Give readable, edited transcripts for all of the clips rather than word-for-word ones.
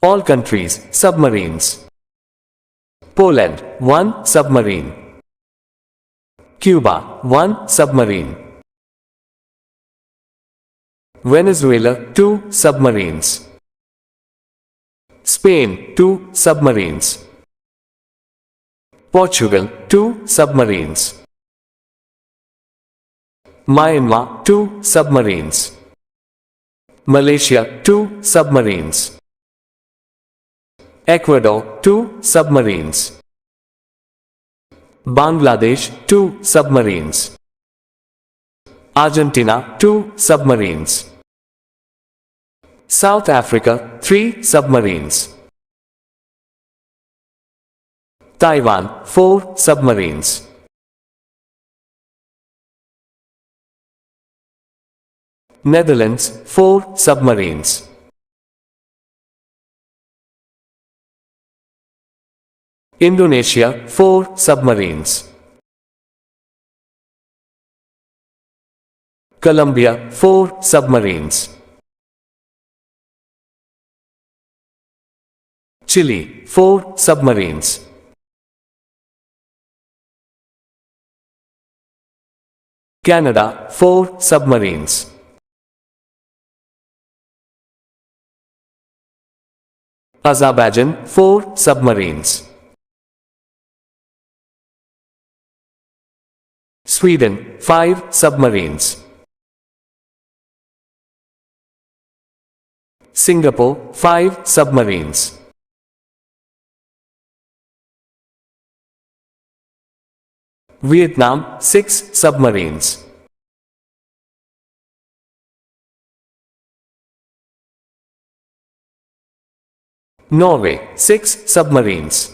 All countries, submarines. Poland, 1 submarine. Cuba, 1 submarine. Venezuela, 2 submarines. Spain, 2 submarines. Portugal, 2 submarines. Myanmar, 2 submarines. Malaysia, 2 submarines. Ecuador, 2 submarines. Bangladesh, 2 submarines. Argentina, 2 submarines. South Africa, 3 submarines. Taiwan, 4 submarines. Netherlands, 4 submarines. Indonesia, 4 submarines. Colombia, 4 submarines. Chile, 4 submarines. Canada, 4 submarines. Azerbaijan, 4 submarines. Sweden, 5 submarines. Singapore, 5 submarines. Vietnam, 6 submarines. Norway, 6 submarines.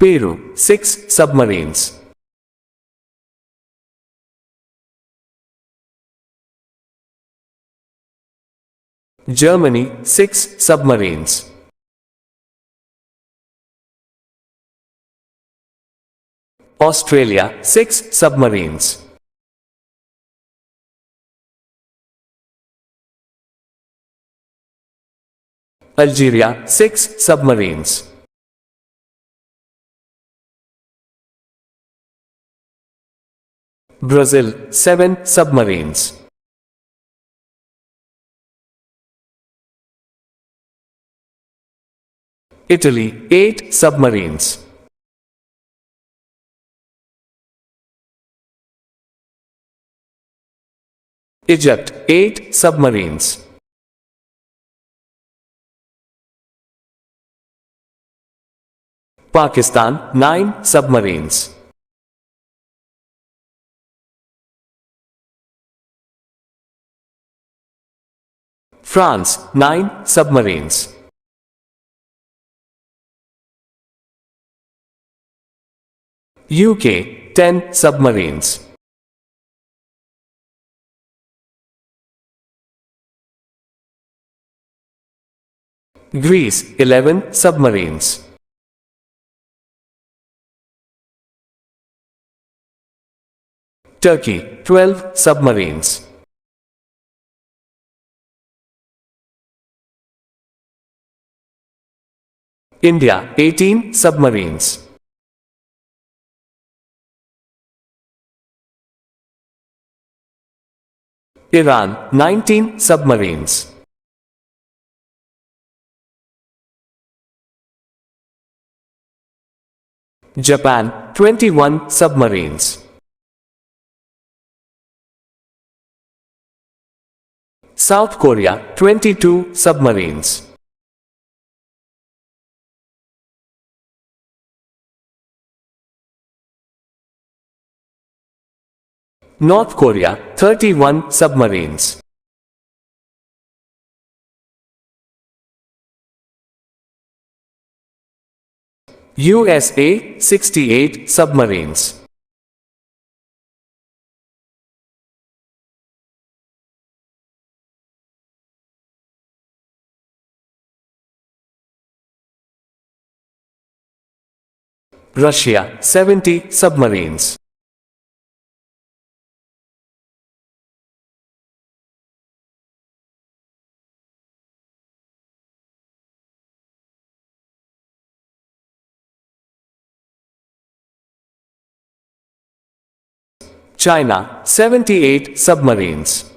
Peru, 6 submarines. Germany, 6 submarines. Australia, 6 submarines. Algeria, 6 submarines. Brazil, 7 submarines. Italy, 8 submarines. Egypt, 8 submarines. Pakistan, 9 submarines. France, 9 submarines. UK, 10 submarines. Greece, 11 submarines. Turkey, 12 submarines. India, 18 submarines. Iran, 19 submarines. Japan, 21 submarines. South Korea, 22 submarines. North Korea, 31 submarines. USA, 68 submarines. Russia, 70 submarines. China, 78 submarines.